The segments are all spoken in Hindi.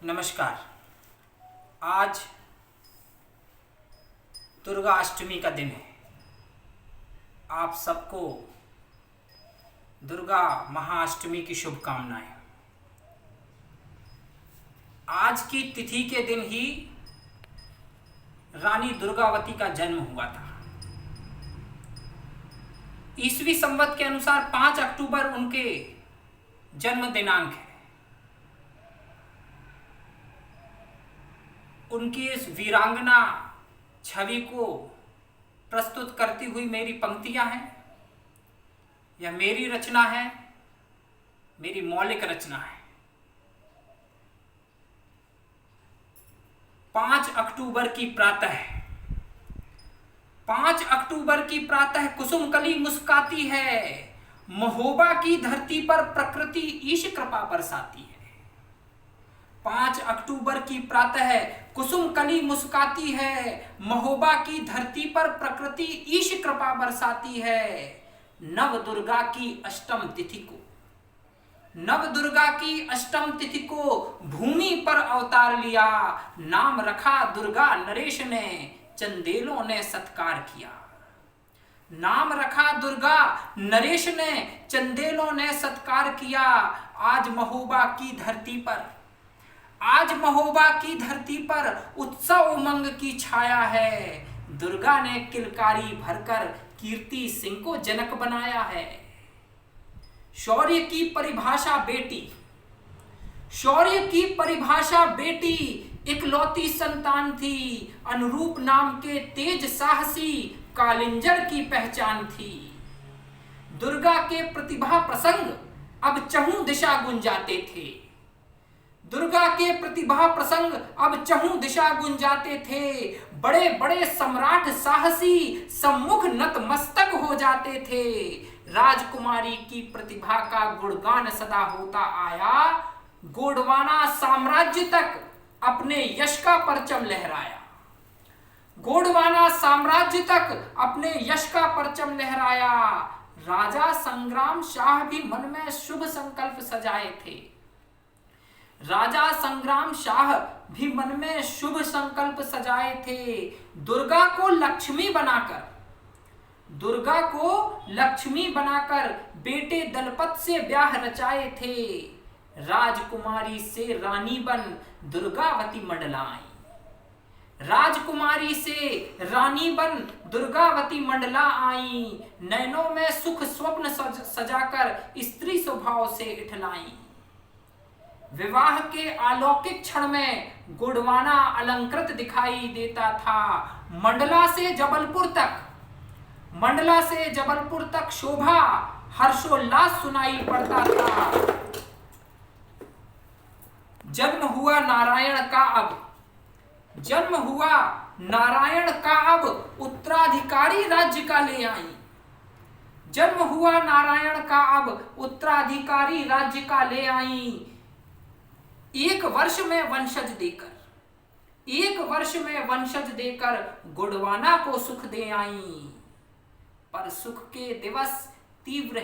नमस्कार। आज दुर्गा अष्टमी का दिन है। आप सबको दुर्गा महाअष्टमी की शुभकामनाएं। आज की तिथि के दिन ही रानी दुर्गावती का जन्म हुआ था। ईसवी संवत के अनुसार 5 अक्टूबर उनके जन्म दिनांक है। उनकी इस वीरांगना छवि को प्रस्तुत करती हुई मेरी पंक्तियां हैं। यह मेरी रचना है, मेरी मौलिक रचना है। 5 अक्टूबर की प्रातः 5 अक्टूबर की प्रातः कुसुमकली मुस्काती है, महोबा की धरती पर प्रकृति ईश कृपा बरसाती है। 5 अक्टूबर की प्रातः कुसुमकली मुस्काती है, महोबा की धरती पर प्रकृति ईश कृपा बरसाती है। नव दुर्गा की अष्टम तिथि को भूमि पर अवतार लिया। नाम रखा दुर्गा नरेश ने, चंदेलों ने सत्कार किया। नाम रखा दुर्गा नरेश ने, चंदेलों ने सत्कार किया। आज महोबा की धरती पर उत्सव उमंग की छाया है। दुर्गा ने किलकारी भरकर कीर्ति सिंह को जनक बनाया है। शौर्य की परिभाषा बेटी इकलौती संतान थी। अनुरूप नाम के तेज साहसी कालिंजर की पहचान थी। दुर्गा के प्रतिभा प्रसंग अब चहुं दिशा गुंजाते थे। बड़े बड़े सम्राट साहसी सम्मुख नतमस्तक हो जाते थे। राजकुमारी की प्रतिभा का गुणगान सदा होता आया। गोंडवाना साम्राज्य तक अपने यश का परचम लहराया। राजा संग्राम शाह भी मन में शुभ संकल्प सजाए थे। दुर्गा को लक्ष्मी बनाकर बेटे दलपत से ब्याह रचाए थे। राजकुमारी से रानी बन दुर्गावती मंडला आई। नैनों में सुख स्वप्न सजाकर स्त्री स्वभाव से इठलाई। विवाह के अलौकिक क्षण में गोंडवाना अलंकृत दिखाई देता था। मंडला से जबलपुर तक शोभा हर्षोल्लास सुनाई पड़ता था। जन्म हुआ नारायण का अब उत्तराधिकारी राज्य का ले आई। एक वर्ष में वंशज देकर गोंडवाना को सुख दे आई। पर सुख के दिवस तीव्र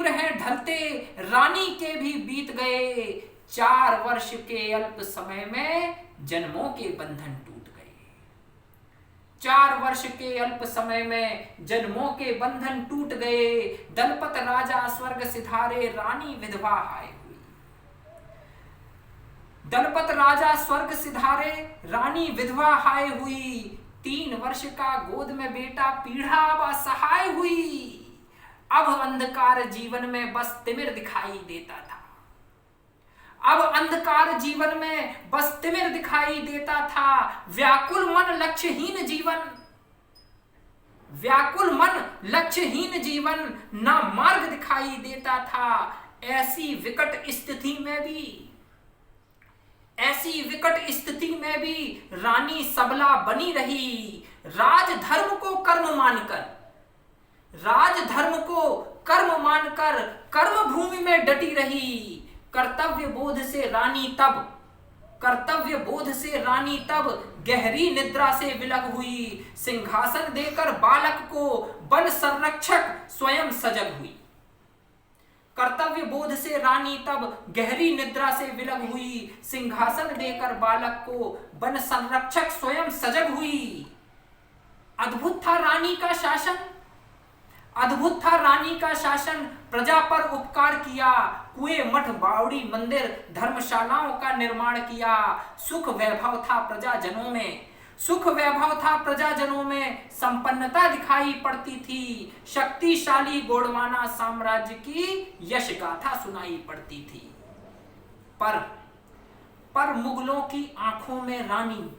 हैं ढलते रानी के भी बीत गए। 4 वर्ष के अल्प समय में जन्मों के बंधन टूट गए। दलपत राजा स्वर्ग सिधारे, रानी विधवा हाय हुई। 3 वर्ष का गोद में बेटा पीढ़ा अब असहाय हुई। अब अंधकार जीवन में बस तिमिर दिखाई देता था। व्याकुल मन लक्ष्यहीन जीवन ना मार्ग दिखाई देता था। ऐसी विकट स्थिति में भी रानी सबला बनी रही। राजधर्म को कर्म मानकर कर्म भूमि में डटी रही। कर्तव्य बोध से रानी तब गहरी निद्रा से विलग हुई। सिंहासन देकर बालक को वन संरक्षक स्वयं सजग हुई। कर्तव्य बोध से रानी तब गहरी निद्रा से विलग हुई। सिंहासन देकर बालक को वन संरक्षक स्वयं सजग हुई। अद्भुत था रानी का शासन, अद्भुत था रानी का शासन, प्रजा पर उपकार किया। कुएं, मठ, बावड़ी, मंदिर, धर्मशालाओं का निर्माण किया। सुख वैभव था प्रजाजनों में, सुख वैभव था प्रजाजनों में, संपन्नता दिखाई पड़ती थी। शक्तिशाली गोंडवाना साम्राज्य की यश गाथा सुनाई पड़ती थी। पर मुगलों की आंखों में रानी,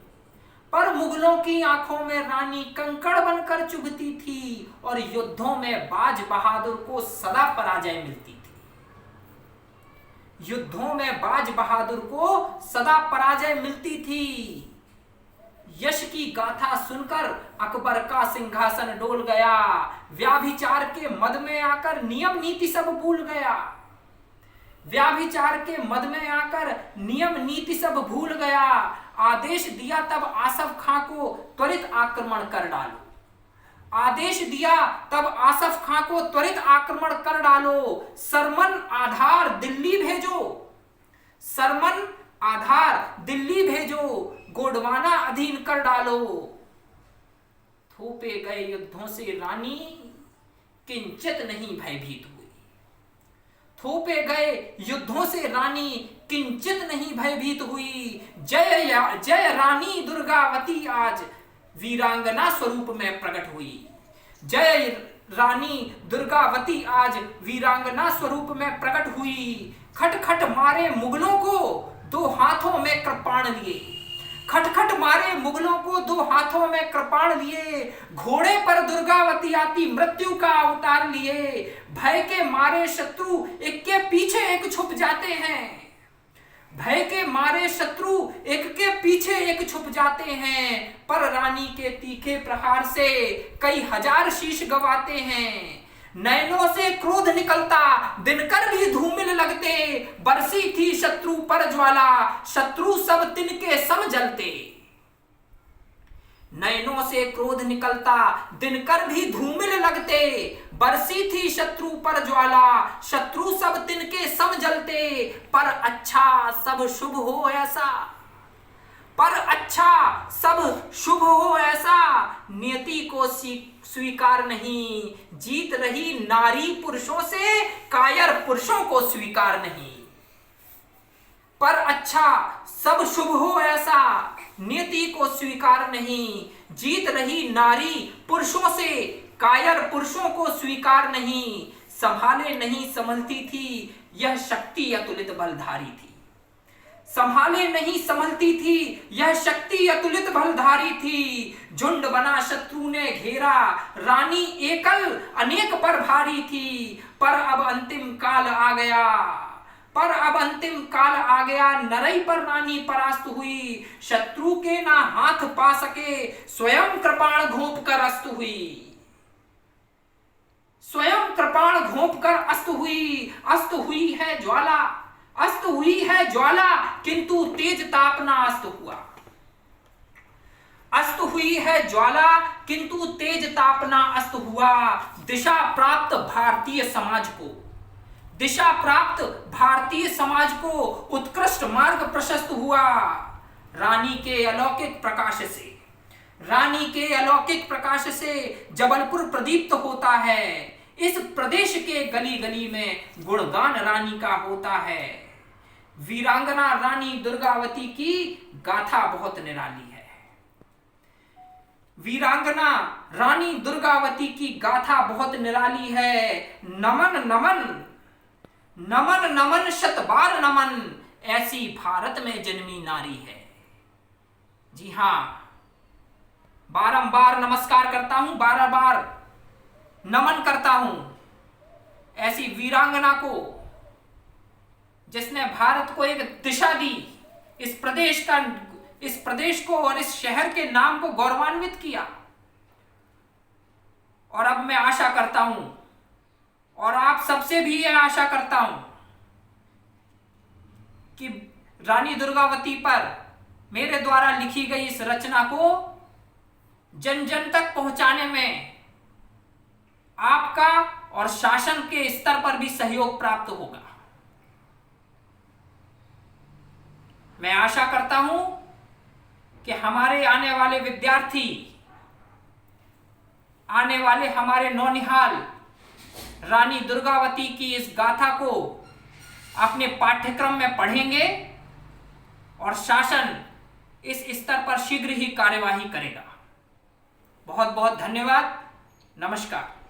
पर मुगलों की आंखों में रानी कंकड़ बनकर चुभती थी और युद्धों में बाज बहादुर को सदा पराजय मिलती थी। युद्धों में बाज बहादुर को सदा पराजय मिलती थी। यश की गाथा सुनकर अकबर का सिंहासन डोल गया। व्याभिचार के मद में आकर नियम नीति सब भूल गया। व्याभिचार के मद में आकर नियम नीति सब भूल गया। आदेश दिया तब आसफ खां को त्वरित आक्रमण कर डालो। आदेश दिया तब आसफ खां को त्वरित आक्रमण कर डालो। सरमन आधार दिल्ली भेजो, सरमन आधार दिल्ली भेजो, गोंडवाना अधीन कर डालो। थोपे गए युद्धों से रानी किंचित नहीं भयभीत हुई। थोपे गए युद्धों से रानी किंचित नहीं भयभीत हुई। जय रानी दुर्गावती आज वीरांगना स्वरूप में प्रकट हुई। जय रानी दुर्गावती आज वीरांगना स्वरूप में प्रकट हुई। खटखट मारे मुगलों को दो हाथों में कृपाण लिए, खटखट मारे मुगलों को दो हाथों में कृपाण लिए। घोड़े पर दुर्गावती आती मृत्यु का अवतार लिए। भय के मारे शत्रु एक के पीछे एक छुप जाते हैं। भय के मारे शत्रु एक के पीछे एक छुप जाते हैं। पर रानी के तीखे प्रहार से कई हजार शीश गवाते हैं। नैनों से क्रोध निकलता, दिनकर भी धूमिल लगते। बरसी थी शत्रु पर ज्वाला, शत्रु सब तिनके सम जलते। नैनों से क्रोध निकलता, दिनकर भी धूमिल लगते। बरसी थी शत्रु पर ज्वाला, शत्रु सब तिनके सम जलते। पर अच्छा सब शुभ हो ऐसा, पर अच्छा सब शुभ हो ऐसा, नियति को स्वीकार नहीं। जीत रही नारी पुरुषों से, कायर पुरुषों को स्वीकार नहीं। पर अच्छा सब शुभ हो ऐसा, नियति को स्वीकार नहीं। जीत रही नारी पुरुषों से, कायर पुरुषों को स्वीकार नहीं। संभाले नहीं संभलती थी, यह शक्ति अतुलित बलधारी थी। संभाले नहीं संभलती थी, यह शक्ति अतुलित बलधारी थी। झुंड बना शत्रु ने घेरा, रानी एकल अनेक पर भारी थी। पर अब अंतिम काल आ गया, पर अब अंतिम काल आ गया। नरई पर रानी परास्त हुई, शत्रु के ना हाथ पा सके। स्वयं कृपाण घोंप कर अस्त हुई, स्वयं कृपाण घोंप कर अस्त हुई। अस्त हुई है ज्वाला, अस्त हुई है ज्वाला, किंतु तेज तापना अस्त हुआ। अस्त हुई है ज्वाला, किंतु तेज तापना अस्त हुआ। दिशा प्राप्त भारतीय समाज को, दिशा प्राप्त भारतीय समाज को उत्कृष्ट मार्ग प्रशस्त हुआ। रानी के अलौकिक प्रकाश से, रानी के अलौकिक प्रकाश से जबलपुर प्रदीप्त होता है। इस प्रदेश के गली गली में गुणगान रानी का होता है। वीरांगना रानी दुर्गावती की गाथा बहुत निराली है। वीरांगना रानी दुर्गावती की गाथा बहुत निराली है। नमन नमन नमन नमन शत बार नमन, ऐसी भारत में जन्मी नारी है। जी हां, बारंबार नमस्कार करता हूं, बार बार नमन करता हूं ऐसी वीरांगना को, जिसने भारत को एक दिशा दी। इस प्रदेश को और इस शहर के नाम को गौरवान्वित किया। और अब मैं आशा करता हूं, और आप सबसे भी यह आशा करता हूं, कि रानी दुर्गावती पर मेरे द्वारा लिखी गई इस रचना को जन जन तक पहुंचाने में आपका और शासन के स्तर पर भी सहयोग प्राप्त होगा। मैं आशा करता हूं कि हमारे आने वाले विद्यार्थी, आने वाले हमारे नौनिहाल रानी दुर्गावती की इस गाथा को अपने पाठ्यक्रम में पढ़ेंगे और शासन इस स्तर पर शीघ्र ही कार्यवाही करेगा। बहुत बहुत धन्यवाद। नमस्कार।